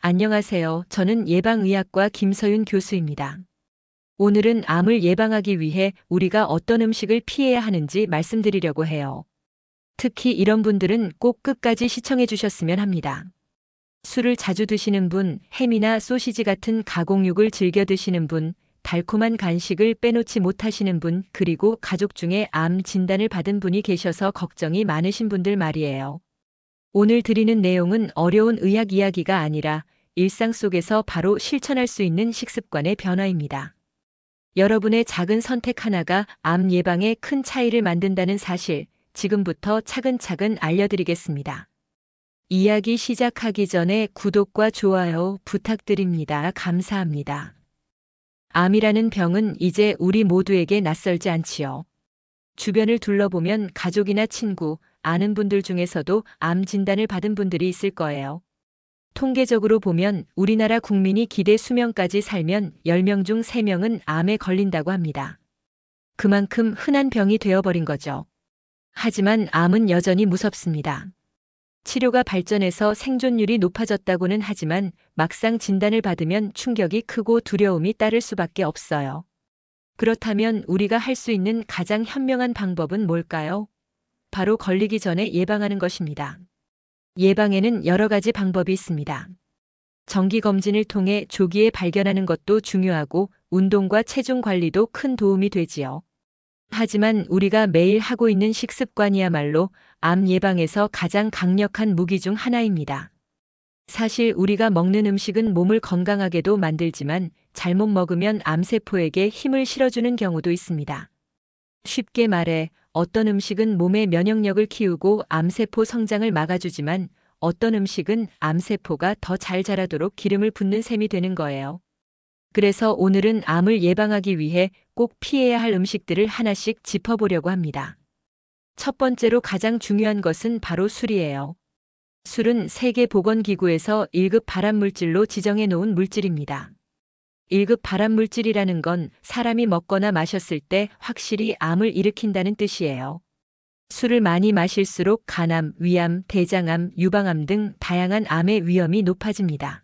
안녕하세요. 저는 예방의학과 김서윤 교수입니다. 오늘은 암을 예방하기 위해 우리가 어떤 음식을 피해야 하는지 말씀드리려고 해요. 특히 이런 분들은 꼭 끝까지 시청해 주셨으면 합니다. 술을 자주 드시는 분, 햄이나 소시지 같은 가공육을 즐겨 드시는 분, 달콤한 간식을 빼놓지 못하시는 분, 그리고 가족 중에 암 진단을 받은 분이 계셔서 걱정이 많으신 분들 말이에요. 오늘 드리는 내용은 어려운 의학 이야기가 아니라 일상 속에서 바로 실천할 수 있는 식습관의 변화입니다. 여러분의 작은 선택 하나가 암 예방에 큰 차이를 만든다는 사실, 지금부터 차근차근 알려드리겠습니다. 이야기 시작하기 전에 구독과 좋아요 부탁드립니다. 감사합니다. 암이라는 병은 이제 우리 모두에게 낯설지 않지요. 주변을 둘러보면 가족이나 친구, 아는 분들 중에서도 암 진단을 받은 분들이 있을 거예요. 통계적으로 보면 우리나라 국민이 기대 수명까지 살면 10명 중 3명은 암에 걸린다고 합니다. 그만큼 흔한 병이 되어버린 거죠. 하지만 암은 여전히 무섭습니다. 치료가 발전해서 생존율이 높아졌다고는 하지만 막상 진단을 받으면 충격이 크고 두려움이 따를 수밖에 없어요. 그렇다면 우리가 할 수 있는 가장 현명한 방법은 뭘까요? 바로 걸리기 전에 예방하는 것입니다. 예방에는 여러 가지 방법이 있습니다. 정기검진을 통해 조기에 발견하는 것도 중요하고 운동과 체중 관리도 큰 도움이 되지요. 하지만 우리가 매일 하고 있는 식습관이야말로 암 예방에서 가장 강력한 무기 중 하나입니다. 사실 우리가 먹는 음식은 몸을 건강하게도 만들지만 잘못 먹으면 암세포에게 힘을 실어주는 경우도 있습니다. 쉽게 말해 어떤 음식은 몸의 면역력을 키우고 암세포 성장을 막아주지만 어떤 음식은 암세포가 더 잘 자라도록 기름을 붓는 셈이 되는 거예요. 그래서 오늘은 암을 예방하기 위해 꼭 피해야 할 음식들을 하나씩 짚어보려고 합니다. 첫 번째로 가장 중요한 것은 바로 술이에요. 술은 세계보건기구에서 1급 발암물질로 지정해 놓은 물질입니다. 1급 발암물질이라는 건 사람이 먹거나 마셨을 때 확실히 암을 일으킨다는 뜻이에요. 술을 많이 마실수록 간암, 위암, 대장암, 유방암 등 다양한 암의 위험이 높아집니다.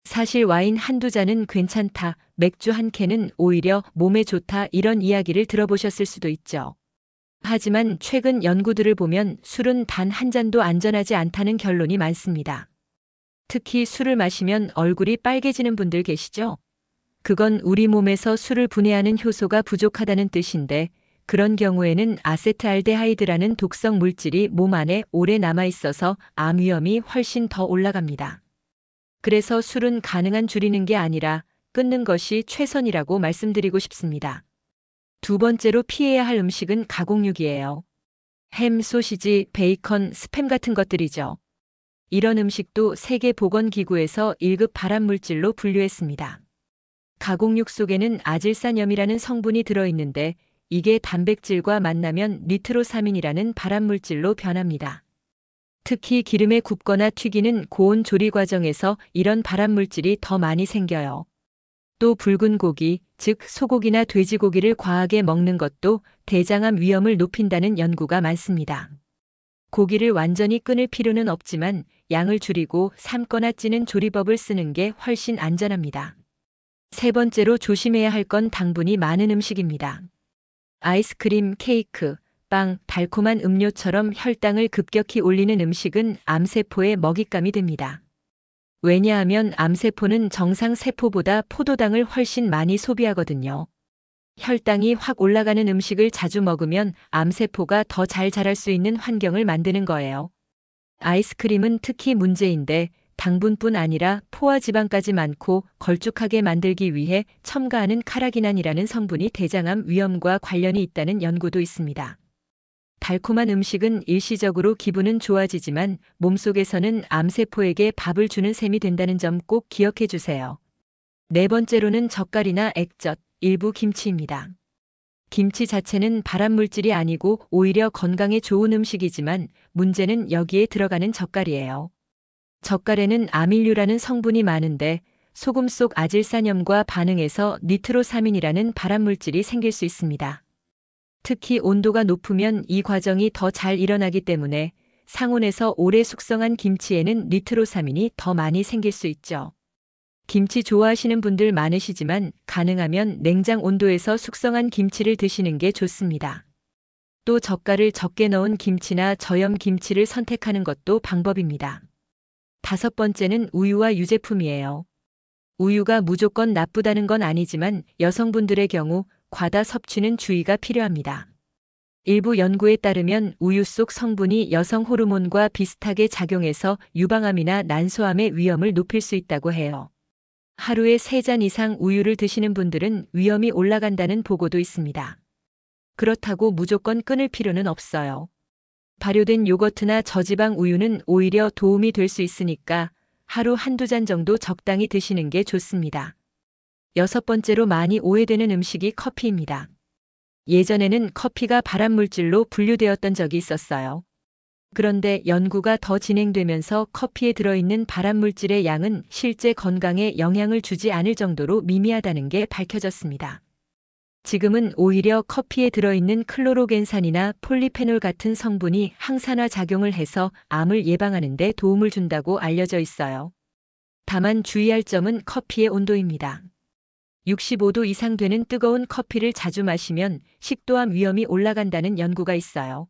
사실 와인 한두 잔은 괜찮다, 맥주 한 캔은 오히려 몸에 좋다 이런 이야기를 들어보셨을 수도 있죠. 하지만 최근 연구들을 보면 술은 단 한 잔도 안전하지 않다는 결론이 많습니다. 특히 술을 마시면 얼굴이 빨개지는 분들 계시죠? 그건 우리 몸에서 술을 분해하는 효소가 부족하다는 뜻인데 그런 경우에는 아세트알데하이드라는 독성 물질이 몸 안에 오래 남아 있어서 암 위험이 훨씬 더 올라갑니다. 그래서 술은 가능한 줄이는 게 아니라 끊는 것이 최선이라고 말씀드리고 싶습니다. 두 번째로 피해야 할 음식은 가공육이에요. 햄, 소시지, 베이컨, 스팸 같은 것들이죠. 이런 음식도 세계보건기구에서 1급 발암물질로 분류했습니다. 가공육 속에는 아질산염이라는 성분이 들어있는데 이게 단백질과 만나면 니트로사민이라는 발암물질로 변합니다. 특히 기름에 굽거나 튀기는 고온 조리 과정에서 이런 발암물질이 더 많이 생겨요. 또 붉은 고기, 즉 소고기나 돼지고기를 과하게 먹는 것도 대장암 위험을 높인다는 연구가 많습니다. 고기를 완전히 끊을 필요는 없지만 양을 줄이고 삶거나 찌는 조리법을 쓰는 게 훨씬 안전합니다. 세 번째로 조심해야 할 건 당분이 많은 음식입니다. 아이스크림, 케이크, 빵, 달콤한 음료처럼 혈당을 급격히 올리는 음식은 암세포의 먹잇감이 됩니다. 왜냐하면 암세포는 정상 세포보다 포도당을 훨씬 많이 소비하거든요. 혈당이 확 올라가는 음식을 자주 먹으면 암세포가 더 잘 자랄 수 있는 환경을 만드는 거예요. 아이스크림은 특히 문제인데 당분뿐 아니라 포화지방까지 많고 걸쭉하게 만들기 위해 첨가하는 카라기난이라는 성분이 대장암 위험과 관련이 있다는 연구도 있습니다. 달콤한 음식은 일시적으로 기분은 좋아지지만 몸속에서는 암세포에게 밥을 주는 셈이 된다는 점 꼭 기억해 주세요. 네 번째로는 젓갈이나 액젓, 일부 김치입니다. 김치 자체는 발암물질이 아니고 오히려 건강에 좋은 음식이지만 문제는 여기에 들어가는 젓갈이에요. 젓갈에는 아밀류라는 성분이 많은데 소금 속 아질산염과 반응해서 니트로사민이라는 발암물질이 생길 수 있습니다. 특히 온도가 높으면 이 과정이 더 잘 일어나기 때문에 상온에서 오래 숙성한 김치에는 니트로사민이 더 많이 생길 수 있죠. 김치 좋아하시는 분들 많으시지만 가능하면 냉장 온도에서 숙성한 김치를 드시는 게 좋습니다. 또 젓갈을 적게 넣은 김치나 저염 김치를 선택하는 것도 방법입니다. 다섯 번째는 우유와 유제품이에요. 우유가 무조건 나쁘다는 건 아니지만 여성분들의 경우 과다 섭취는 주의가 필요합니다. 일부 연구에 따르면 우유 속 성분이 여성 호르몬과 비슷하게 작용해서 유방암이나 난소암의 위험을 높일 수 있다고 해요. 하루에 3잔 이상 우유를 드시는 분들은 위험이 올라간다는 보고도 있습니다. 그렇다고 무조건 끊을 필요는 없어요. 발효된 요거트나 저지방 우유는 오히려 도움이 될 수 있으니까 하루 한두 잔 정도 적당히 드시는 게 좋습니다. 여섯 번째로 많이 오해되는 음식이 커피입니다. 예전에는 커피가 발암물질로 분류되었던 적이 있었어요. 그런데 연구가 더 진행되면서 커피에 들어있는 발암물질의 양은 실제 건강에 영향을 주지 않을 정도로 미미하다는 게 밝혀졌습니다. 지금은 오히려 커피에 들어있는 클로로겐산이나 폴리페놀 같은 성분이 항산화 작용을 해서 암을 예방하는 데 도움을 준다고 알려져 있어요. 다만 주의할 점은 커피의 온도입니다. 65도 이상 되는 뜨거운 커피를 자주 마시면 식도암 위험이 올라간다는 연구가 있어요.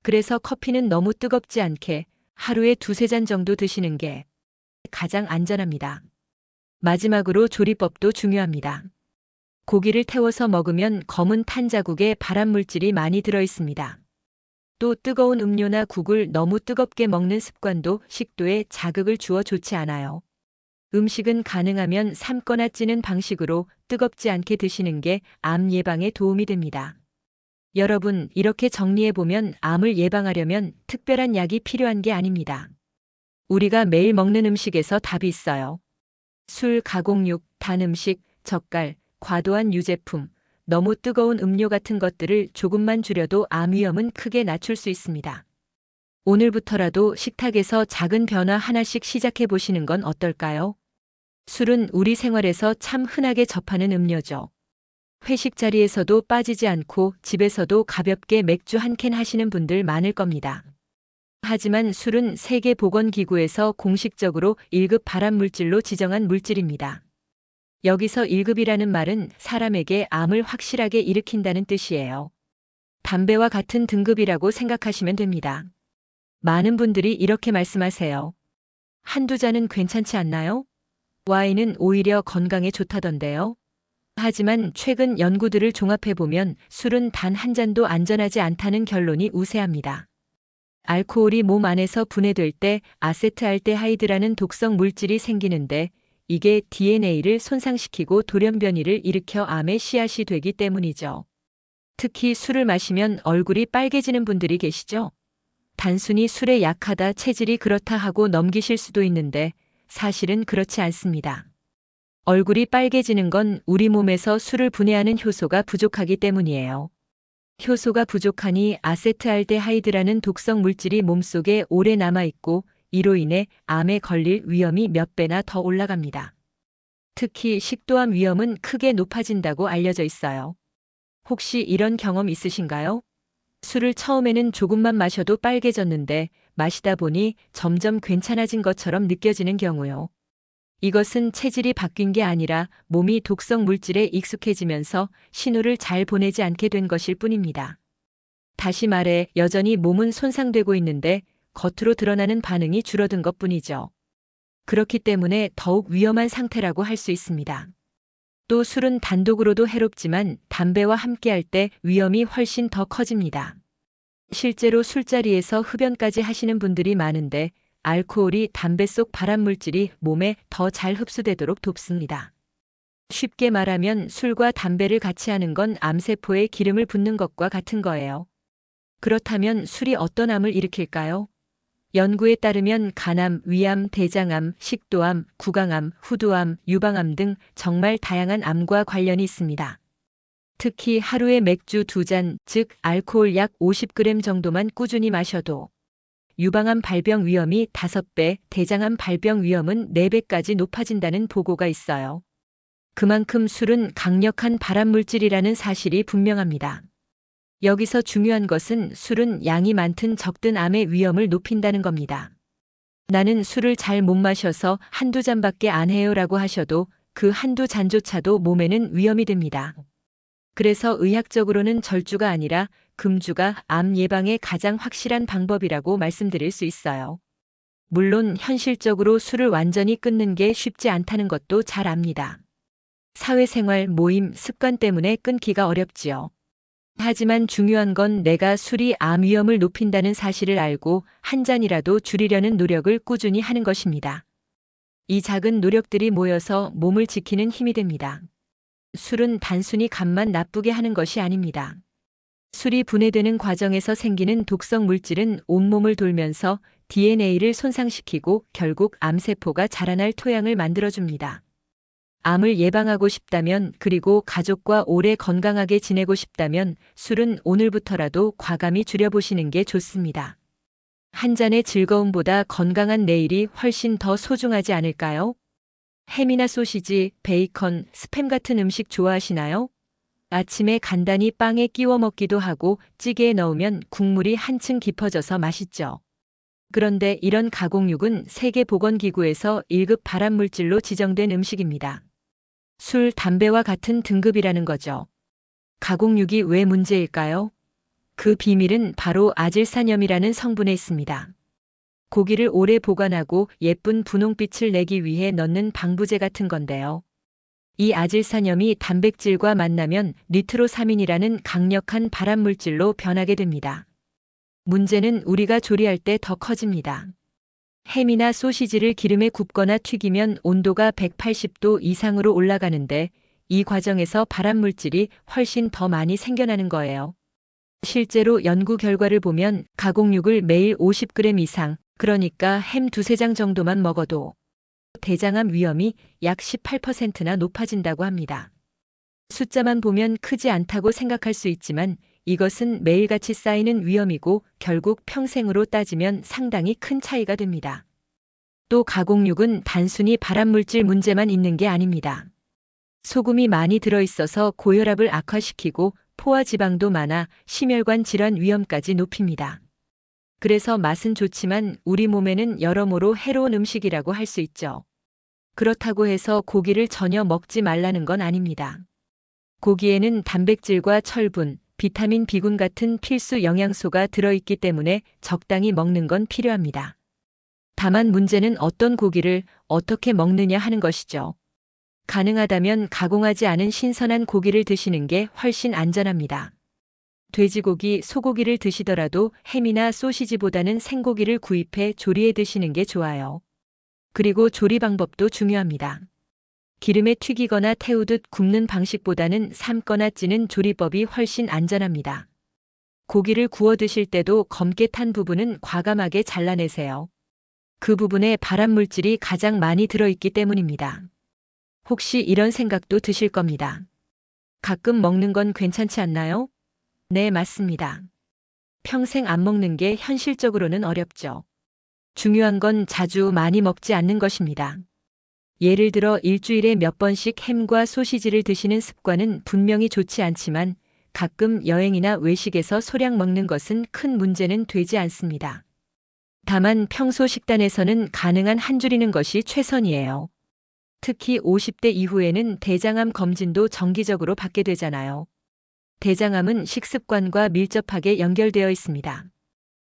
그래서 커피는 너무 뜨겁지 않게 하루에 2~3잔 정도 드시는 게 가장 안전합니다. 마지막으로 조리법도 중요합니다. 고기를 태워서 먹으면 검은 탄 자국에 발암물질이 많이 들어 있습니다. 또 뜨거운 음료나 국을 너무 뜨겁게 먹는 습관도 식도에 자극을 주어 좋지 않아요. 음식은 가능하면 삶거나 찌는 방식으로 뜨겁지 않게 드시는 게 암 예방에 도움이 됩니다. 여러분, 이렇게 정리해보면 암을 예방하려면 특별한 약이 필요한 게 아닙니다. 우리가 매일 먹는 음식에서 답이 있어요. 술, 가공육, 단 음식, 젓갈, 과도한 유제품, 너무 뜨거운 음료 같은 것들을 조금만 줄여도 암 위험은 크게 낮출 수 있습니다. 오늘부터라도 식탁에서 작은 변화 하나씩 시작해 보시는 건 어떨까요? 술은 우리 생활에서 참 흔하게 접하는 음료죠. 회식 자리에서도 빠지지 않고 집에서도 가볍게 맥주 한 캔 하시는 분들 많을 겁니다. 하지만 술은 세계보건기구에서 공식적으로 1급 발암물질로 지정한 물질입니다. 여기서 1급이라는 말은 사람에게 암을 확실하게 일으킨다는 뜻이에요. 담배와 같은 등급이라고 생각하시면 됩니다. 많은 분들이 이렇게 말씀하세요. 한두 잔은 괜찮지 않나요? 와인은 오히려 건강에 좋다던데요. 하지만 최근 연구들을 종합해보면 술은 단 한 잔도 안전하지 않다는 결론이 우세합니다. 알코올이 몸 안에서 분해될 때 아세트알데하이드라는 독성 물질이 생기는데 이게 DNA를 손상시키고 돌연변이를 일으켜 암의 씨앗이 되기 때문이죠. 특히 술을 마시면 얼굴이 빨개지는 분들이 계시죠? 단순히 술에 약하다, 체질이 그렇다 하고 넘기실 수도 있는데 사실은 그렇지 않습니다. 얼굴이 빨개지는 건 우리 몸에서 술을 분해하는 효소가 부족하기 때문이에요. 효소가 부족하니 아세트알데하이드라는 독성 물질이 몸속에 오래 남아있고 이로 인해 암에 걸릴 위험이 몇 배나 더 올라갑니다. 특히 식도암 위험은 크게 높아진다고 알려져 있어요. 혹시 이런 경험 있으신가요? 술을 처음에는 조금만 마셔도 빨개졌는데 마시다 보니 점점 괜찮아진 것처럼 느껴지는 경우요. 이것은 체질이 바뀐 게 아니라 몸이 독성 물질에 익숙해지면서 신호를 잘 보내지 않게 된 것일 뿐입니다. 다시 말해 여전히 몸은 손상되고 있는데 겉으로 드러나는 반응이 줄어든 것뿐이죠. 그렇기 때문에 더욱 위험한 상태라고 할 수 있습니다. 또 술은 단독으로도 해롭지만 담배와 함께할 때 위험이 훨씬 더 커집니다. 실제로 술자리에서 흡연까지 하시는 분들이 많은데 알코올이 담배 속 발암물질이 몸에 더 잘 흡수되도록 돕습니다. 쉽게 말하면 술과 담배를 같이 하는 건 암세포에 기름을 붓는 것과 같은 거예요. 그렇다면 술이 어떤 암을 일으킬까요? 연구에 따르면 간암, 위암, 대장암, 식도암, 구강암, 후두암, 유방암 등 정말 다양한 암과 관련이 있습니다. 특히 하루에 맥주 2잔, 즉 알코올 약 50g 정도만 꾸준히 마셔도 유방암 발병 위험이 5배, 대장암 발병 위험은 4배까지 높아진다는 보고가 있어요. 그만큼 술은 강력한 발암물질이라는 사실이 분명합니다. 여기서 중요한 것은 술은 양이 많든 적든 암의 위험을 높인다는 겁니다. 나는 술을 잘 못 마셔서 한두 잔밖에 안 해요라고 하셔도 그 한두 잔조차도 몸에는 위험이 됩니다. 그래서 의학적으로는 절주가 아니라 금주가 암 예방의 가장 확실한 방법이라고 말씀드릴 수 있어요. 물론 현실적으로 술을 완전히 끊는 게 쉽지 않다는 것도 잘 압니다. 사회생활, 모임, 습관 때문에 끊기가 어렵지요. 하지만 중요한 건 내가 술이 암 위험을 높인다는 사실을 알고 한 잔이라도 줄이려는 노력을 꾸준히 하는 것입니다. 이 작은 노력들이 모여서 몸을 지키는 힘이 됩니다. 술은 단순히 간만 나쁘게 하는 것이 아닙니다. 술이 분해되는 과정에서 생기는 독성 물질은 온몸을 돌면서 DNA를 손상시키고 결국 암세포가 자라날 토양을 만들어줍니다. 암을 예방하고 싶다면 그리고 가족과 오래 건강하게 지내고 싶다면 술은 오늘부터라도 과감히 줄여보시는 게 좋습니다. 한 잔의 즐거움보다 건강한 내일이 훨씬 더 소중하지 않을까요? 햄이나 소시지, 베이컨, 스팸 같은 음식 좋아하시나요? 아침에 간단히 빵에 끼워 먹기도 하고 찌개에 넣으면 국물이 한층 깊어져서 맛있죠. 그런데 이런 가공육은 세계보건기구에서 1급 발암물질로 지정된 음식입니다. 술, 담배와 같은 등급이라는 거죠. 가공육이 왜 문제일까요? 그 비밀은 바로 아질산염이라는 성분에 있습니다. 고기를 오래 보관하고 예쁜 분홍빛을 내기 위해 넣는 방부제 같은 건데요. 이 아질산염이 단백질과 만나면 니트로사민이라는 강력한 발암물질로 변하게 됩니다. 문제는 우리가 조리할 때 더 커집니다. 햄이나 소시지를 기름에 굽거나 튀기면 온도가 180도 이상으로 올라가는데 이 과정에서 발암물질이 훨씬 더 많이 생겨나는 거예요. 실제로 연구 결과를 보면 가공육을 매일 50g 이상, 그러니까 햄 두세 장 정도만 먹어도 대장암 위험이 약 18%나 높아진다고 합니다. 숫자만 보면 크지 않다고 생각할 수 있지만 이것은 매일같이 쌓이는 위험이고 결국 평생으로 따지면 상당히 큰 차이가 됩니다. 또 가공육은 단순히 발암물질 문제만 있는 게 아닙니다. 소금이 많이 들어있어서 고혈압을 악화시키고 포화 지방도 많아 심혈관 질환 위험까지 높입니다. 그래서 맛은 좋지만 우리 몸에는 여러모로 해로운 음식이라고 할 수 있죠. 그렇다고 해서 고기를 전혀 먹지 말라는 건 아닙니다. 고기에는 단백질과 철분, 비타민 B군 같은 필수 영양소가 들어있기 때문에 적당히 먹는 건 필요합니다. 다만 문제는 어떤 고기를 어떻게 먹느냐 하는 것이죠. 가능하다면 가공하지 않은 신선한 고기를 드시는 게 훨씬 안전합니다. 돼지고기, 소고기를 드시더라도 햄이나 소시지보다는 생고기를 구입해 조리해 드시는 게 좋아요. 그리고 조리 방법도 중요합니다. 기름에 튀기거나 태우듯 굽는 방식보다는 삶거나 찌는 조리법이 훨씬 안전합니다. 고기를 구워 드실 때도 검게 탄 부분은 과감하게 잘라내세요. 그 부분에 발암물질이 가장 많이 들어있기 때문입니다. 혹시 이런 생각도 드실 겁니다. 가끔 먹는 건 괜찮지 않나요? 네, 맞습니다. 평생 안 먹는 게 현실적으로는 어렵죠. 중요한 건 자주 많이 먹지 않는 것입니다. 예를 들어 일주일에 몇 번씩 햄과 소시지를 드시는 습관은 분명히 좋지 않지만 가끔 여행이나 외식에서 소량 먹는 것은 큰 문제는 되지 않습니다. 다만 평소 식단에서는 가능한 한 줄이는 것이 최선이에요. 특히 50대 이후에는 대장암 검진도 정기적으로 받게 되잖아요. 대장암은 식습관과 밀접하게 연결되어 있습니다.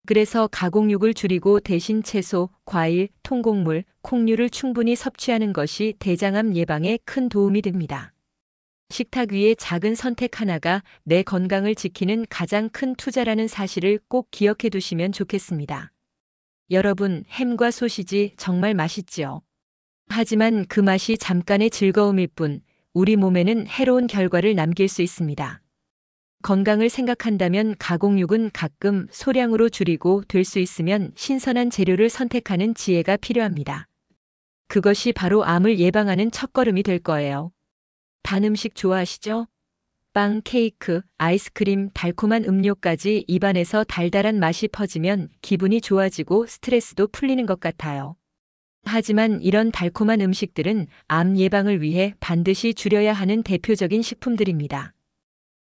그래서 가공육을 줄이고 대신 채소, 과일, 통곡물, 콩류를 충분히 섭취하는 것이 대장암 예방에 큰 도움이 됩니다. 식탁 위의 작은 선택 하나가 내 건강을 지키는 가장 큰 투자라는 사실을 꼭 기억해 두시면 좋겠습니다. 여러분, 햄과 소시지 정말 맛있지요? 하지만 그 맛이 잠깐의 즐거움일 뿐 우리 몸에는 해로운 결과를 남길 수 있습니다. 건강을 생각한다면 가공육은 가끔 소량으로 줄이고 될 수 있으면 신선한 재료를 선택하는 지혜가 필요합니다. 그것이 바로 암을 예방하는 첫걸음이 될 거예요. 단 음식 좋아하시죠? 빵, 케이크, 아이스크림, 달콤한 음료까지 입안에서 달달한 맛이 퍼지면 기분이 좋아지고 스트레스도 풀리는 것 같아요. 하지만 이런 달콤한 음식들은 암 예방을 위해 반드시 줄여야 하는 대표적인 식품들입니다.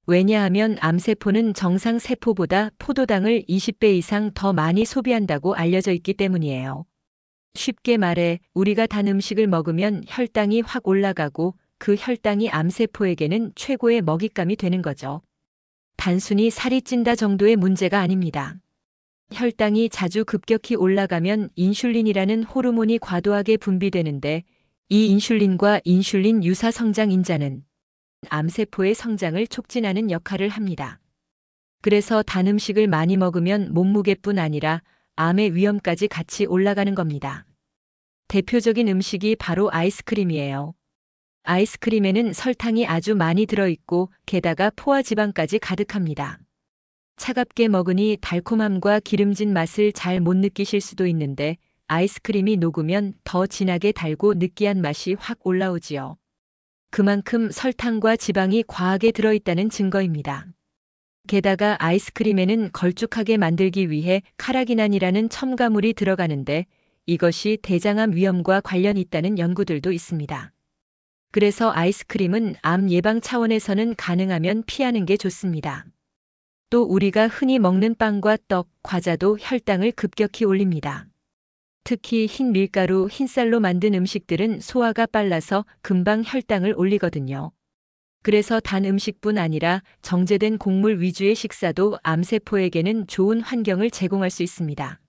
왜냐하면 암세포는 정상 세포보다 포도당을 20배 이상 더 많이 소비한다고 알려져 있기 때문이에요. 쉽게 말해 우리가 단 음식을 먹으면 혈당이 확 올라가고 그 혈당이 암세포에게는 최고의 먹잇감이 되는 거죠. 단순히 살이 찐다 정도의 문제가 아닙니다. 혈당이 자주 급격히 올라가면 인슐린이라는 호르몬이 과도하게 분비되는데 이 인슐린과 인슐린 유사 성장 인자는 암세포의 성장을 촉진하는 역할을 합니다. 그래서 단 음식을 많이 먹으면 몸무게뿐 아니라 암의 위험까지 같이 올라가는 겁니다. 대표적인 음식이 바로 아이스크림이에요. 아이스크림에는 설탕이 아주 많이 들어있고 게다가 포화지방까지 가득합니다. 차갑게 먹으니 달콤함과 기름진 맛을 잘 못 느끼실 수도 있는데 아이스크림이 녹으면 더 진하게 달고 느끼한 맛이 확 올라오지요. 그만큼 설탕과 지방이 과하게 들어있다는 증거입니다. 게다가 아이스크림에는 걸쭉하게 만들기 위해 카라기난이라는 첨가물이 들어가는데 이것이 대장암 위험과 관련이 있다는 연구들도 있습니다. 그래서 아이스크림은 암 예방 차원에서는 가능하면 피하는 게 좋습니다. 또 우리가 흔히 먹는 빵과 떡, 과자도 혈당을 급격히 올립니다. 특히 흰 밀가루, 흰쌀로 만든 음식들은 소화가 빨라서 금방 혈당을 올리거든요. 그래서 단 음식뿐 아니라 정제된 곡물 위주의 식사도 암세포에게는 좋은 환경을 제공할 수 있습니다.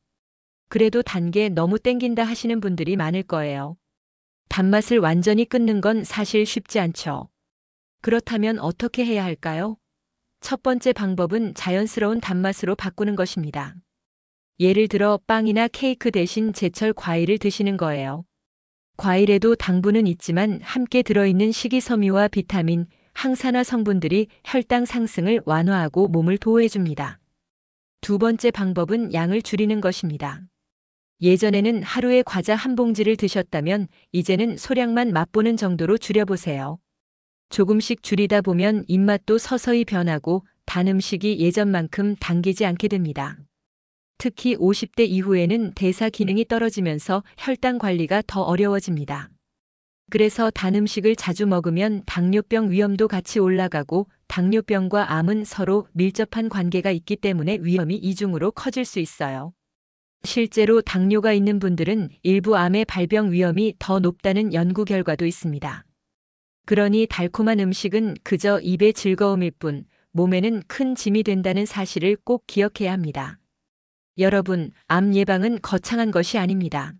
그래도 단 게 너무 땡긴다 하시는 분들이 많을 거예요. 단맛을 완전히 끊는 건 사실 쉽지 않죠. 그렇다면 어떻게 해야 할까요? 첫 번째 방법은 자연스러운 단맛으로 바꾸는 것입니다. 예를 들어 빵이나 케이크 대신 제철 과일을 드시는 거예요. 과일에도 당분은 있지만 함께 들어있는 식이섬유와 비타민, 항산화 성분들이 혈당 상승을 완화하고 몸을 보호해줍니다. 두 번째 방법은 양을 줄이는 것입니다. 예전에는 하루에 과자 한 봉지를 드셨다면 이제는 소량만 맛보는 정도로 줄여보세요. 조금씩 줄이다 보면 입맛도 서서히 변하고 단 음식이 예전만큼 당기지 않게 됩니다. 특히 50대 이후에는 대사 기능이 떨어지면서 혈당 관리가 더 어려워집니다. 그래서 단 음식을 자주 먹으면 당뇨병 위험도 같이 올라가고 당뇨병과 암은 서로 밀접한 관계가 있기 때문에 위험이 이중으로 커질 수 있어요. 실제로 당뇨가 있는 분들은 일부 암의 발병 위험이 더 높다는 연구 결과도 있습니다. 그러니 달콤한 음식은 그저 입의 즐거움일 뿐 몸에는 큰 짐이 된다는 사실을 꼭 기억해야 합니다. 여러분, 암 예방은 거창한 것이 아닙니다.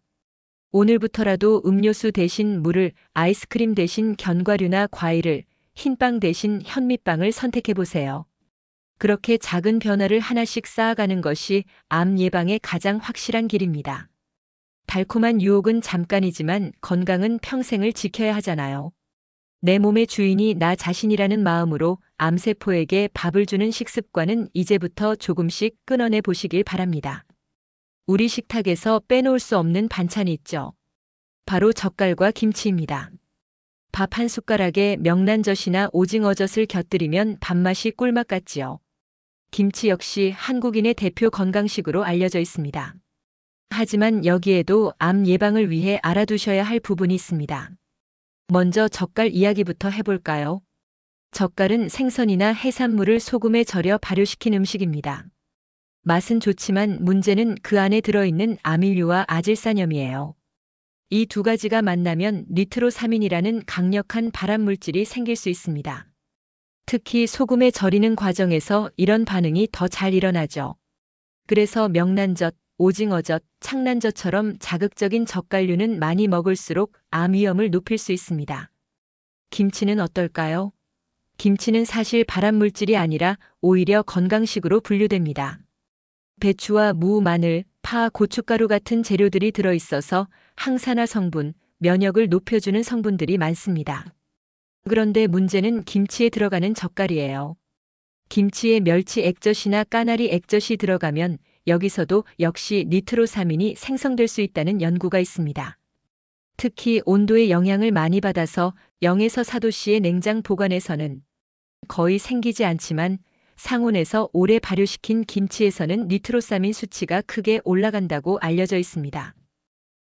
오늘부터라도 음료수 대신 물을, 아이스크림 대신 견과류나 과일을, 흰빵 대신 현미빵을 선택해보세요. 그렇게 작은 변화를 하나씩 쌓아가는 것이 암 예방의 가장 확실한 길입니다. 달콤한 유혹은 잠깐이지만 건강은 평생을 지켜야 하잖아요. 내 몸의 주인이 나 자신이라는 마음으로 암세포에게 밥을 주는 식습관은 이제부터 조금씩 끊어내 보시길 바랍니다. 우리 식탁에서 빼놓을 수 없는 반찬이 있죠. 바로 젓갈과 김치입니다. 밥 한 숟가락에 명란젓이나 오징어젓을 곁들이면 밥맛이 꿀맛 같지요. 김치 역시 한국인의 대표 건강식으로 알려져 있습니다. 하지만 여기에도 암 예방을 위해 알아두셔야 할 부분이 있습니다. 먼저 젓갈 이야기부터 해볼까요? 젓갈은 생선이나 해산물을 소금에 절여 발효시킨 음식입니다. 맛은 좋지만 문제는 그 안에 들어있는 아밀류와 아질산염이에요. 이 두 가지가 만나면 니트로사민이라는 강력한 발암물질이 생길 수 있습니다. 특히 소금에 절이는 과정에서 이런 반응이 더 잘 일어나죠. 그래서 명란젓, 오징어젓, 창란젓처럼 자극적인 젓갈류는 많이 먹을수록 암 위험을 높일 수 있습니다. 김치는 어떨까요? 김치는 사실 발암물질이 아니라 오히려 건강식으로 분류됩니다. 배추와 무, 마늘, 파, 고춧가루 같은 재료들이 들어있어서 항산화 성분, 면역을 높여주는 성분들이 많습니다. 그런데 문제는 김치에 들어가는 젓갈이에요. 김치에 멸치 액젓이나 까나리 액젓이 들어가면 여기서도 역시 니트로사민이 생성될 수 있다는 연구가 있습니다. 특히 온도의 영향을 많이 받아서 0에서 4도씨의 냉장 보관에서는 거의 생기지 않지만 상온에서 오래 발효시킨 김치에서는 니트로사민 수치가 크게 올라간다고 알려져 있습니다.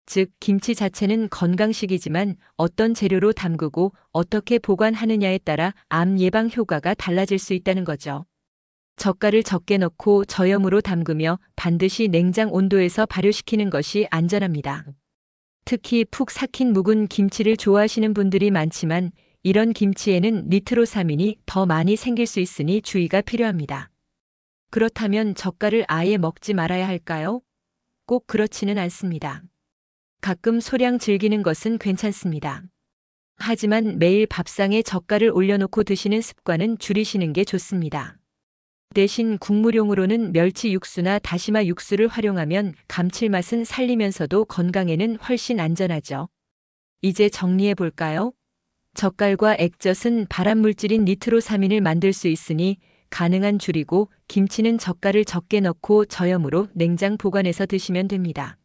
즉, 김치 자체는 건강식이지만 어떤 재료로 담그고 어떻게 보관하느냐에 따라 암 예방 효과가 달라질 수 있다는 거죠. 젓갈을 적게 넣고 저염으로 담그며 반드시 냉장 온도에서 발효시키는 것이 안전합니다. 특히 푹 삭힌 묵은 김치를 좋아하시는 분들이 많지만 이런 김치에는 니트로사민이 더 많이 생길 수 있으니 주의가 필요합니다. 그렇다면 젓갈을 아예 먹지 말아야 할까요? 꼭 그렇지는 않습니다. 가끔 소량 즐기는 것은 괜찮습니다. 하지만 매일 밥상에 젓갈을 올려놓고 드시는 습관은 줄이시는 게 좋습니다. 대신 국물용으로는 멸치 육수나 다시마 육수를 활용하면 감칠맛은 살리면서도 건강에는 훨씬 안전하죠. 이제 정리해 볼까요? 젓갈과 액젓은 발암물질인 니트로사민을 만들 수 있으니 가능한 줄이고 김치는 젓갈을 적게 넣고 저염으로 냉장 보관해서 드시면 됩니다.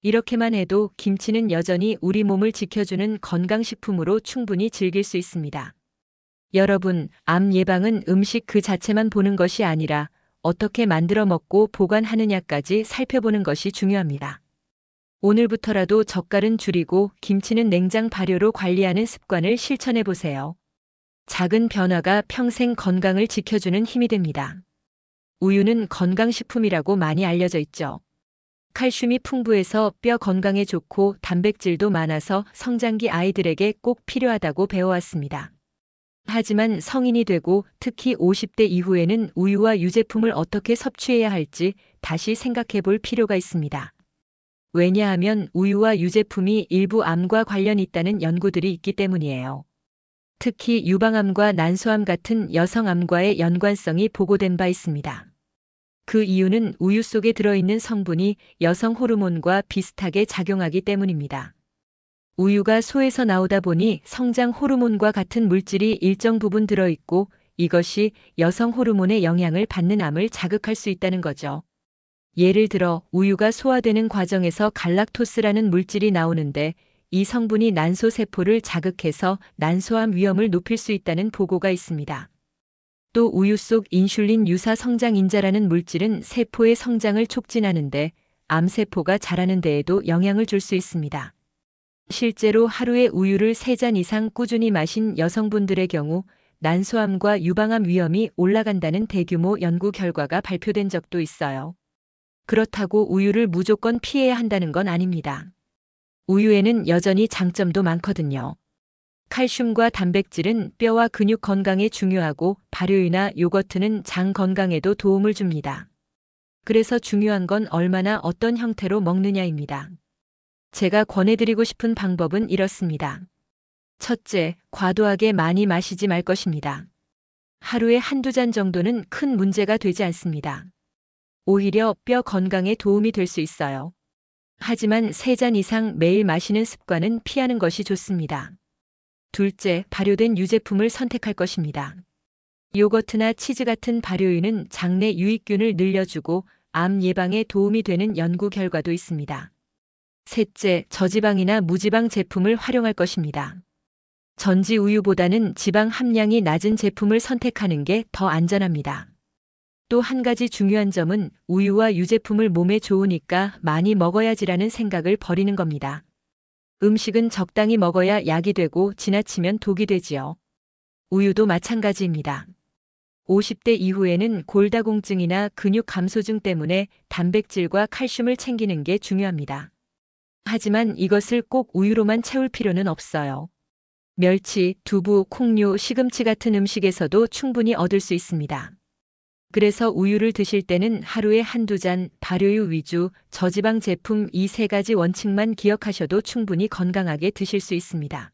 이렇게만 해도 김치는 여전히 우리 몸을 지켜주는 건강식품으로 충분히 즐길 수 있습니다. 여러분, 암 예방은 음식 그 자체만 보는 것이 아니라 어떻게 만들어 먹고 보관하느냐까지 살펴보는 것이 중요합니다. 오늘부터라도 젓갈은 줄이고 김치는 냉장 발효로 관리하는 습관을 실천해 보세요. 작은 변화가 평생 건강을 지켜주는 힘이 됩니다. 우유는 건강식품이라고 많이 알려져 있죠. 칼슘이 풍부해서 뼈 건강에 좋고 단백질도 많아서 성장기 아이들에게 꼭 필요하다고 배워왔습니다. 하지만 성인이 되고 특히 50대 이후에는 우유와 유제품을 어떻게 섭취해야 할지 다시 생각해 볼 필요가 있습니다. 왜냐하면 우유와 유제품이 일부 암과 관련이 있다는 연구들이 있기 때문이에요. 특히 유방암과 난소암 같은 여성암과의 연관성이 보고된 바 있습니다. 그 이유는 우유 속에 들어있는 성분이 여성 호르몬과 비슷하게 작용하기 때문입니다. 우유가 소에서 나오다 보니 성장 호르몬과 같은 물질이 일정 부분 들어있고 이것이 여성 호르몬의 영향을 받는 암을 자극할 수 있다는 거죠. 예를 들어 우유가 소화되는 과정에서 갈락토스라는 물질이 나오는데 이 성분이 난소 세포를 자극해서 난소암 위험을 높일 수 있다는 보고가 있습니다. 또 우유 속 인슐린 유사 성장인자라는 물질은 세포의 성장을 촉진하는데 암세포가 자라는 데에도 영향을 줄 수 있습니다. 실제로 하루에 우유를 3잔 이상 꾸준히 마신 여성분들의 경우 난소암과 유방암 위험이 올라간다는 대규모 연구 결과가 발표된 적도 있어요. 그렇다고 우유를 무조건 피해야 한다는 건 아닙니다. 우유에는 여전히 장점도 많거든요. 칼슘과 단백질은 뼈와 근육 건강에 중요하고 발효유나 요거트는 장 건강에도 도움을 줍니다. 그래서 중요한 건 얼마나 어떤 형태로 먹느냐입니다. 제가 권해드리고 싶은 방법은 이렇습니다. 첫째, 과도하게 많이 마시지 말 것입니다. 하루에 1~2잔 정도는 큰 문제가 되지 않습니다. 오히려 뼈 건강에 도움이 될 수 있어요. 하지만 3잔 이상 매일 마시는 습관은 피하는 것이 좋습니다. 둘째, 발효된 유제품을 선택할 것입니다. 요거트나 치즈 같은 발효유는 장내 유익균을 늘려주고 암 예방에 도움이 되는 연구 결과도 있습니다. 셋째, 저지방이나 무지방 제품을 활용할 것입니다. 전지 우유보다는 지방 함량이 낮은 제품을 선택하는 게 더 안전합니다. 또 한 가지 중요한 점은 우유와 유제품을 몸에 좋으니까 많이 먹어야지라는 생각을 버리는 겁니다. 음식은 적당히 먹어야 약이 되고 지나치면 독이 되지요. 우유도 마찬가지입니다. 50대 이후에는 골다공증이나 근육 감소증 때문에 단백질과 칼슘을 챙기는 게 중요합니다. 하지만 이것을 꼭 우유로만 채울 필요는 없어요. 멸치, 두부, 콩류, 시금치 같은 음식에서도 충분히 얻을 수 있습니다. 그래서 우유를 드실 때는 하루에 1~2잔, 발효유 위주, 저지방 제품 이 3가지 원칙만 기억하셔도 충분히 건강하게 드실 수 있습니다.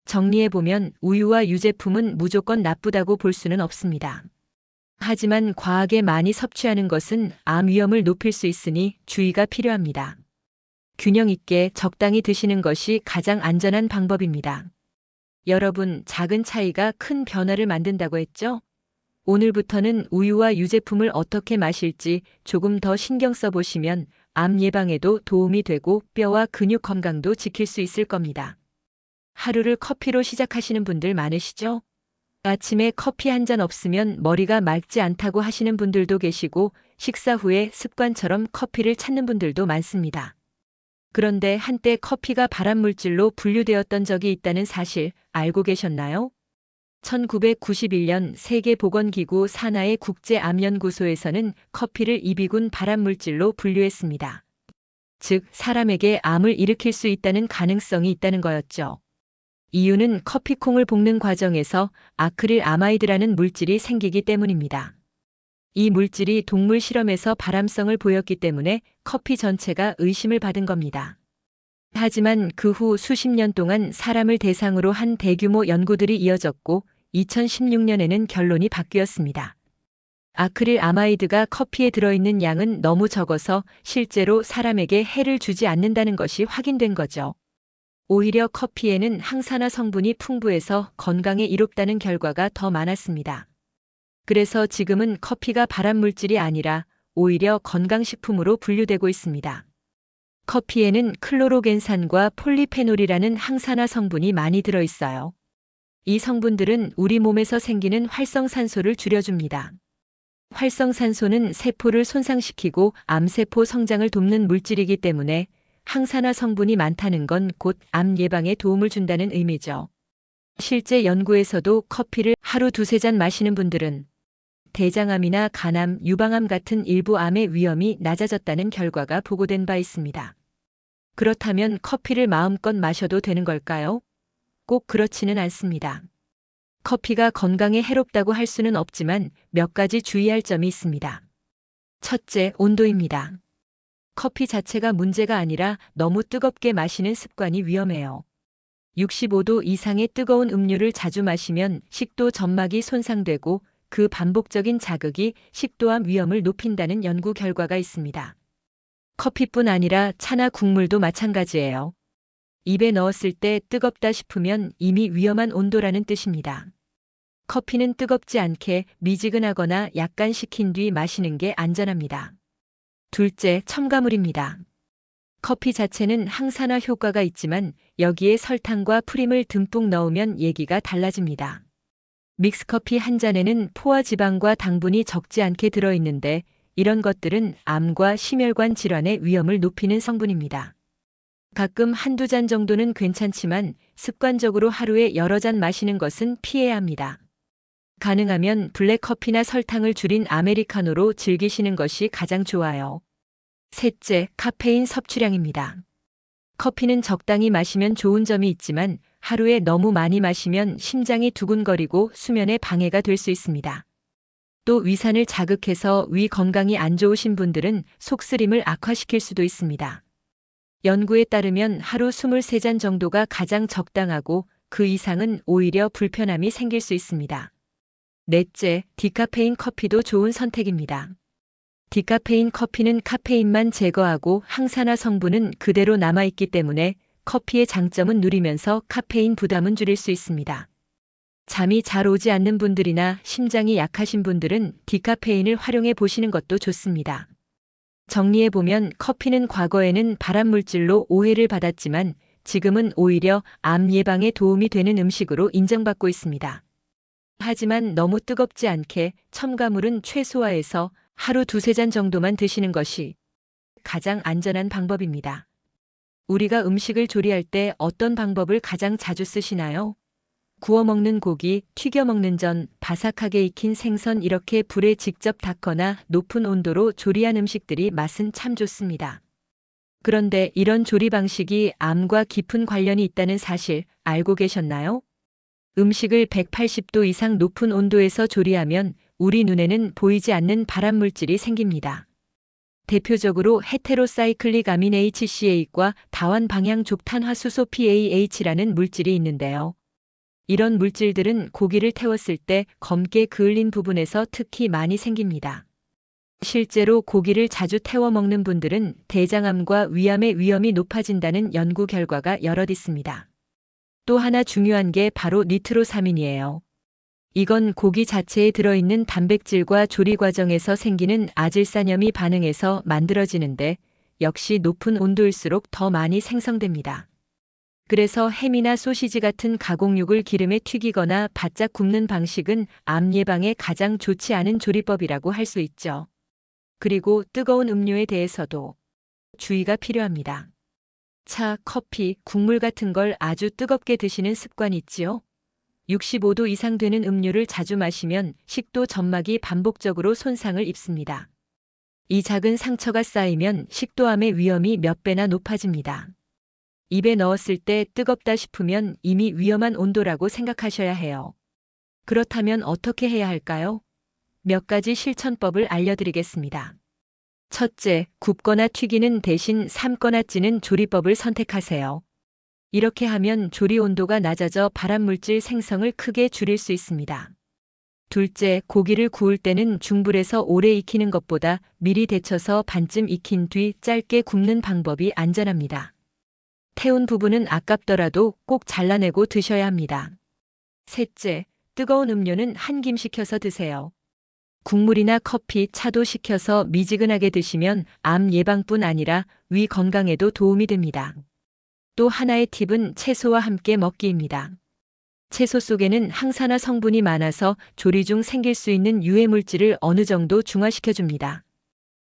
정리해보면 우유와 유제품은 무조건 나쁘다고 볼 수는 없습니다. 하지만 과하게 많이 섭취하는 것은 암 위험을 높일 수 있으니 주의가 필요합니다. 균형 있게 적당히 드시는 것이 가장 안전한 방법입니다. 여러분, 작은 차이가 큰 변화를 만든다고 했죠? 오늘부터는 우유와 유제품을 어떻게 마실지 조금 더 신경 써보시면 암 예방에도 도움이 되고 뼈와 근육 건강도 지킬 수 있을 겁니다. 하루를 커피로 시작하시는 분들 많으시죠? 아침에 커피 한 잔 없으면 머리가 맑지 않다고 하시는 분들도 계시고 식사 후에 습관처럼 커피를 찾는 분들도 많습니다. 그런데 한때 커피가 발암물질로 분류되었던 적이 있다는 사실 알고 계셨나요? 1991년 세계보건기구 산하의 국제암연구소에서는 커피를 이비군 발암물질로 분류했습니다. 즉, 사람에게 암을 일으킬 수 있다는 가능성이 있다는 거였죠. 이유는 커피콩을 볶는 과정에서 아크릴 아마이드라는 물질이 생기기 때문입니다. 이 물질이 동물 실험에서 발암성을 보였기 때문에 커피 전체가 의심을 받은 겁니다. 하지만 그 후 수십 년 동안 사람을 대상으로 한 대규모 연구들이 이어졌고 2016년에는 결론이 바뀌었습니다. 아크릴 아마이드가 커피에 들어있는 양은 너무 적어서 실제로 사람에게 해를 주지 않는다는 것이 확인된 거죠. 오히려 커피에는 항산화 성분이 풍부해서 건강에 이롭다는 결과가 더 많았습니다. 그래서 지금은 커피가 발암물질이 아니라 오히려 건강식품으로 분류되고 있습니다. 커피에는 클로로겐산과 폴리페놀이라는 항산화 성분이 많이 들어있어요. 이 성분들은 우리 몸에서 생기는 활성산소를 줄여줍니다. 활성산소는 세포를 손상시키고 암세포 성장을 돕는 물질이기 때문에 항산화 성분이 많다는 건 곧 암 예방에 도움을 준다는 의미죠. 실제 연구에서도 커피를 하루 두세 잔 마시는 분들은 대장암이나 간암, 유방암 같은 일부 암의 위험이 낮아졌다는 결과가 보고된 바 있습니다. 그렇다면 커피를 마음껏 마셔도 되는 걸까요? 꼭 그렇지는 않습니다. 커피가 건강에 해롭다고 할 수는 없지만 몇 가지 주의할 점이 있습니다. 첫째, 온도입니다. 커피 자체가 문제가 아니라 너무 뜨겁게 마시는 습관이 위험해요. 65도 이상의 뜨거운 음료를 자주 마시면 식도 점막이 손상되고 그 반복적인 자극이 식도암 위험을 높인다는 연구 결과가 있습니다. 커피뿐 아니라 차나 국물도 마찬가지예요. 입에 넣었을 때 뜨겁다 싶으면 이미 위험한 온도라는 뜻입니다. 커피는 뜨겁지 않게 미지근하거나 약간 식힌 뒤 마시는 게 안전합니다. 둘째, 첨가물입니다. 커피 자체는 항산화 효과가 있지만 여기에 설탕과 프림을 듬뿍 넣으면 얘기가 달라집니다. 믹스커피 한 잔에는 포화 지방과 당분이 적지 않게 들어있는데 이런 것들은 암과 심혈관 질환의 위험을 높이는 성분입니다. 가끔 한두 잔 정도는 괜찮지만 습관적으로 하루에 여러 잔 마시는 것은 피해야 합니다. 가능하면 블랙커피나 설탕을 줄인 아메리카노로 즐기시는 것이 가장 좋아요. 셋째, 카페인 섭취량입니다. 커피는 적당히 마시면 좋은 점이 있지만 하루에 너무 많이 마시면 심장이 두근거리고 수면에 방해가 될 수 있습니다. 또 위산을 자극해서 위 건강이 안 좋으신 분들은 속쓰림을 악화시킬 수도 있습니다. 연구에 따르면 하루 23잔 정도가 가장 적당하고 그 이상은 오히려 불편함이 생길 수 있습니다. 넷째, 디카페인 커피도 좋은 선택입니다. 디카페인 커피는 카페인만 제거하고 항산화 성분은 그대로 남아있기 때문에 커피의 장점은 누리면서 카페인 부담은 줄일 수 있습니다. 잠이 잘 오지 않는 분들이나 심장이 약하신 분들은 디카페인을 활용해 보시는 것도 좋습니다. 정리해보면 커피는 과거에는 발암물질로 오해를 받았지만 지금은 오히려 암 예방에 도움이 되는 음식으로 인정받고 있습니다. 하지만 너무 뜨겁지 않게 첨가물은 최소화해서 하루 두세 잔 정도만 드시는 것이 가장 안전한 방법입니다. 우리가 음식을 조리할 때 어떤 방법을 가장 자주 쓰시나요? 구워 먹는 고기, 튀겨 먹는 전, 바삭하게 익힌 생선 이렇게 불에 직접 닦거나 높은 온도로 조리한 음식들이 맛은 참 좋습니다. 그런데 이런 조리 방식이 암과 깊은 관련이 있다는 사실 알고 계셨나요? 음식을 180도 이상 높은 온도에서 조리하면 우리 눈에는 보이지 않는 발암물질이 생깁니다. 대표적으로 헤테로사이클릭 아민 HCA과 다원 방향 족탄화수소 PAH라는 물질이 있는데요. 이런 물질들은 고기를 태웠을 때 검게 그을린 부분에서 특히 많이 생깁니다. 실제로 고기를 자주 태워 먹는 분들은 대장암과 위암의 위험이 높아진다는 연구 결과가 여럿 있습니다. 또 하나 중요한 게 바로 니트로사민이에요. 이건 고기 자체에 들어있는 단백질과 조리 과정에서 생기는 아질산염이 반응해서 만들어지는데 역시 높은 온도일수록 더 많이 생성됩니다. 그래서 햄이나 소시지 같은 가공육을 기름에 튀기거나 바짝 굽는 방식은 암 예방에 가장 좋지 않은 조리법이라고 할 수 있죠. 그리고 뜨거운 음료에 대해서도 주의가 필요합니다. 차, 커피, 국물 같은 걸 아주 뜨겁게 드시는 습관이 있지요? 65도 이상 되는 음료를 자주 마시면 식도 점막이 반복적으로 손상을 입습니다. 이 작은 상처가 쌓이면 식도암의 위험이 몇 배나 높아집니다. 입에 넣었을 때 뜨겁다 싶으면 이미 위험한 온도라고 생각하셔야 해요. 그렇다면 어떻게 해야 할까요? 몇 가지 실천법을 알려드리겠습니다. 첫째, 굽거나 튀기는 대신 삶거나 찌는 조리법을 선택하세요. 이렇게 하면 조리 온도가 낮아져 발암물질 생성을 크게 줄일 수 있습니다. 둘째, 고기를 구울 때는 중불에서 오래 익히는 것보다 미리 데쳐서 반쯤 익힌 뒤 짧게 굽는 방법이 안전합니다. 태운 부분은 아깝더라도 꼭 잘라내고 드셔야 합니다. 셋째, 뜨거운 음료는 한 김 식혀서 드세요. 국물이나 커피, 차도 식혀서 미지근하게 드시면 암 예방뿐 아니라 위 건강에도 도움이 됩니다. 또 하나의 팁은 채소와 함께 먹기입니다. 채소 속에는 항산화 성분이 많아서 조리 중 생길 수 있는 유해 물질을 어느 정도 중화시켜줍니다.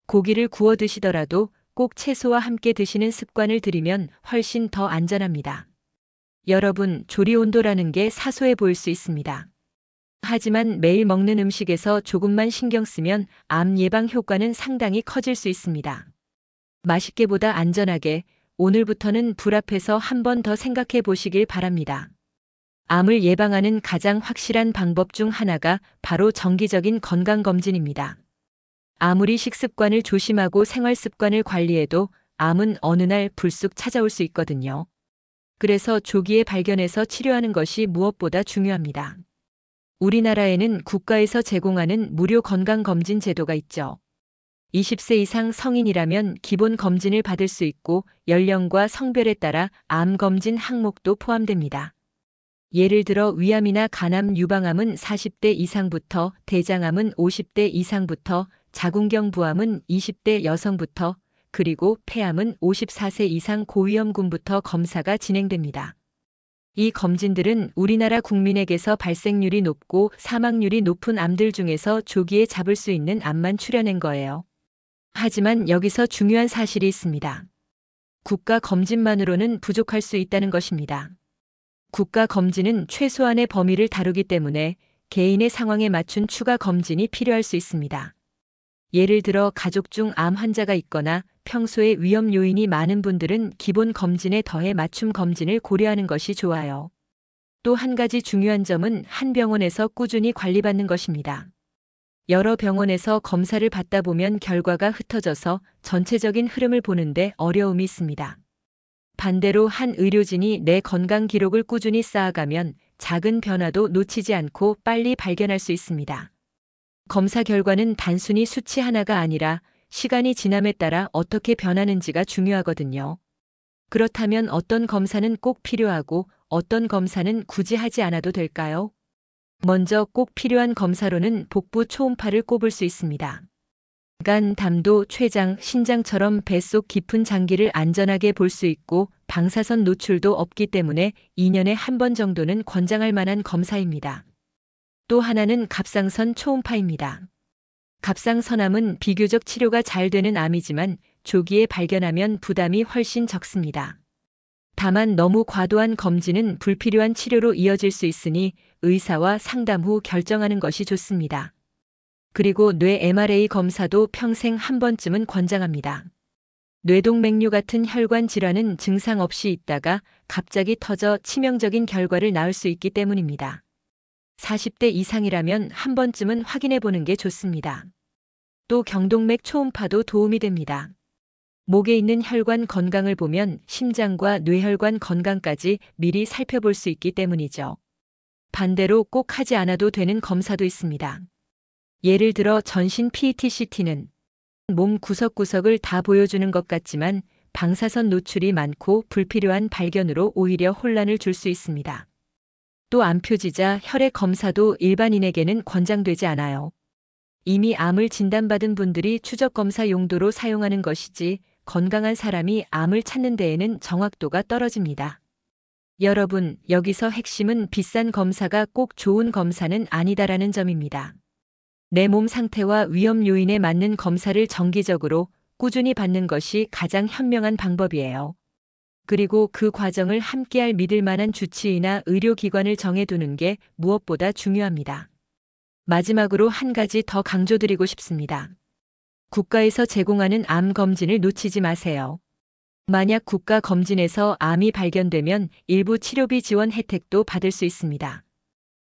고기를 구워 드시더라도 꼭 채소와 함께 드시는 습관을 들이면 훨씬 더 안전합니다. 여러분, 조리 온도라는 게 사소해 보일 수 있습니다. 하지만 매일 먹는 음식에서 조금만 신경 쓰면 암 예방 효과는 상당히 커질 수 있습니다. 맛있게보다 안전하게 오늘부터는 불 앞에서 한 번 더 생각해 보시길 바랍니다. 암을 예방하는 가장 확실한 방법 중 하나가 바로 정기적인 건강검진입니다. 아무리 식습관을 조심하고 생활습관을 관리해도 암은 어느 날 불쑥 찾아올 수 있거든요. 그래서 조기에 발견해서 치료하는 것이 무엇보다 중요합니다. 우리나라에는 국가에서 제공하는 무료 건강검진 제도가 있죠. 20세 이상 성인이라면 기본 검진을 받을 수 있고 연령과 성별에 따라 암 검진 항목도 포함됩니다. 예를 들어 위암이나 간암 유방암은 40대 이상부터, 대장암은 50대 이상부터, 자궁경부암은 20대 여성부터, 그리고 폐암은 54세 이상 고위험군부터 검사가 진행됩니다. 이 검진들은 우리나라 국민에게서 발생률이 높고 사망률이 높은 암들 중에서 조기에 잡을 수 있는 암만 추려낸 거예요. 하지만 여기서 중요한 사실이 있습니다. 국가 검진만으로는 부족할 수 있다는 것입니다. 국가 검진은 최소한의 범위를 다루기 때문에 개인의 상황에 맞춘 추가 검진이 필요할 수 있습니다. 예를 들어 가족 중 암 환자가 있거나 평소에 위험 요인이 많은 분들은 기본 검진에 더해 맞춤 검진을 고려하는 것이 좋아요. 또 한 가지 중요한 점은 한 병원에서 꾸준히 관리받는 것입니다. 여러 병원에서 검사를 받다 보면 결과가 흩어져서 전체적인 흐름을 보는데 어려움이 있습니다. 반대로 한 의료진이 내 건강 기록을 꾸준히 쌓아가면 작은 변화도 놓치지 않고 빨리 발견할 수 있습니다. 검사 결과는 단순히 수치 하나가 아니라 시간이 지남에 따라 어떻게 변하는지가 중요하거든요. 그렇다면 어떤 검사는 꼭 필요하고 어떤 검사는 굳이 하지 않아도 될까요? 먼저 꼭 필요한 검사로는 복부 초음파를 꼽을 수 있습니다. 간, 담도, 췌장, 신장처럼 뱃속 깊은 장기를 안전하게 볼 수 있고 방사선 노출도 없기 때문에 2년에 한 번 정도는 권장할 만한 검사입니다. 또 하나는 갑상선 초음파입니다. 갑상선암은 비교적 치료가 잘 되는 암이지만 조기에 발견하면 부담이 훨씬 적습니다. 다만 너무 과도한 검진은 불필요한 치료로 이어질 수 있으니 의사와 상담 후 결정하는 것이 좋습니다. 그리고 뇌 MRA 검사도 평생 한 번쯤은 권장합니다. 뇌동맥류 같은 혈관 질환은 증상 없이 있다가 갑자기 터져 치명적인 결과를 낳을 수 있기 때문입니다. 40대 이상이라면 한 번쯤은 확인해 보는 게 좋습니다. 또 경동맥 초음파도 도움이 됩니다. 목에 있는 혈관 건강을 보면 심장과 뇌혈관 건강까지 미리 살펴볼 수 있기 때문이죠. 반대로 꼭 하지 않아도 되는 검사도 있습니다. 예를 들어 전신 PET-CT는 몸 구석구석을 다 보여주는 것 같지만 방사선 노출이 많고 불필요한 발견으로 오히려 혼란을 줄 수 있습니다. 또 암표지자 혈액 검사도 일반인에게는 권장되지 않아요. 이미 암을 진단받은 분들이 추적 검사 용도로 사용하는 것이지 건강한 사람이 암을 찾는 데에는 정확도가 떨어집니다. 여러분, 여기서 핵심은 비싼 검사가 꼭 좋은 검사는 아니다라는 점입니다. 내 몸 상태와 위험 요인에 맞는 검사를 정기적으로 꾸준히 받는 것이 가장 현명한 방법이에요. 그리고 그 과정을 함께할 믿을 만한 주치의나 의료기관을 정해두는 게 무엇보다 중요합니다. 마지막으로 한 가지 더 강조드리고 싶습니다. 국가에서 제공하는 암 검진을 놓치지 마세요. 만약 국가 검진에서 암이 발견되면 일부 치료비 지원 혜택도 받을 수 있습니다.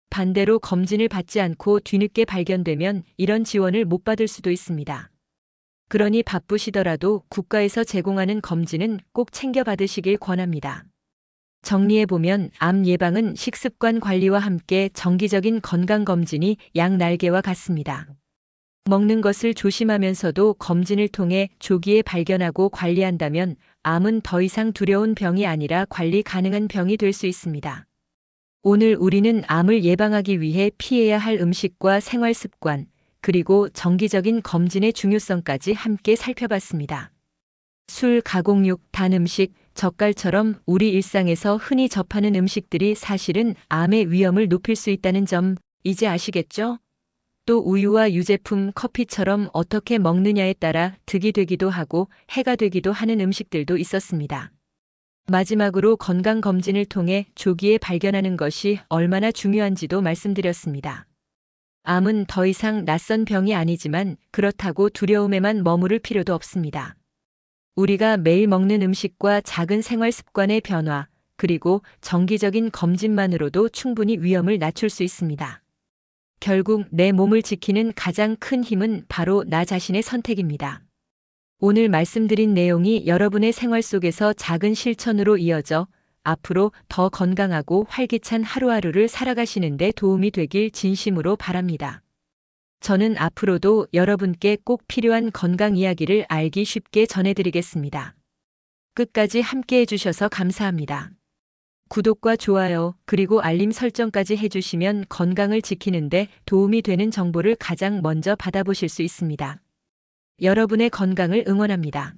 반대로 검진을 받지 않고 뒤늦게 발견되면 이런 지원을 못 받을 수도 있습니다. 그러니 바쁘시더라도 국가에서 제공하는 검진은 꼭 챙겨 받으시길 권합니다. 정리해보면 암 예방은 식습관 관리와 함께 정기적인 건강검진이 양날개와 같습니다. 먹는 것을 조심하면서도 검진을 통해 조기에 발견하고 관리한다면 암은 더 이상 두려운 병이 아니라 관리 가능한 병이 될 수 있습니다. 오늘 우리는 암을 예방하기 위해 피해야 할 음식과 생활 습관, 그리고 정기적인 검진의 중요성까지 함께 살펴봤습니다. 술, 가공육, 단 음식, 젓갈처럼 우리 일상에서 흔히 접하는 음식들이 사실은 암의 위험을 높일 수 있다는 점 이제 아시겠죠? 또 우유와 유제품, 커피처럼 어떻게 먹느냐에 따라 득이 되기도 하고 해가 되기도 하는 음식들도 있었습니다. 마지막으로 건강검진을 통해 조기에 발견하는 것이 얼마나 중요한지도 말씀드렸습니다. 암은 더 이상 낯선 병이 아니지만 그렇다고 두려움에만 머무를 필요도 없습니다. 우리가 매일 먹는 음식과 작은 생활 습관의 변화, 그리고 정기적인 검진만으로도 충분히 위험을 낮출 수 있습니다. 결국 내 몸을 지키는 가장 큰 힘은 바로 나 자신의 선택입니다. 오늘 말씀드린 내용이 여러분의 생활 속에서 작은 실천으로 이어져 앞으로 더 건강하고 활기찬 하루하루를 살아가시는 데 도움이 되길 진심으로 바랍니다. 저는 앞으로도 여러분께 꼭 필요한 건강 이야기를 알기 쉽게 전해드리겠습니다. 끝까지 함께 해주셔서 감사합니다. 구독과 좋아요, 그리고 알림 설정까지 해주시면 건강을 지키는데 도움이 되는 정보를 가장 먼저 받아보실 수 있습니다. 여러분의 건강을 응원합니다.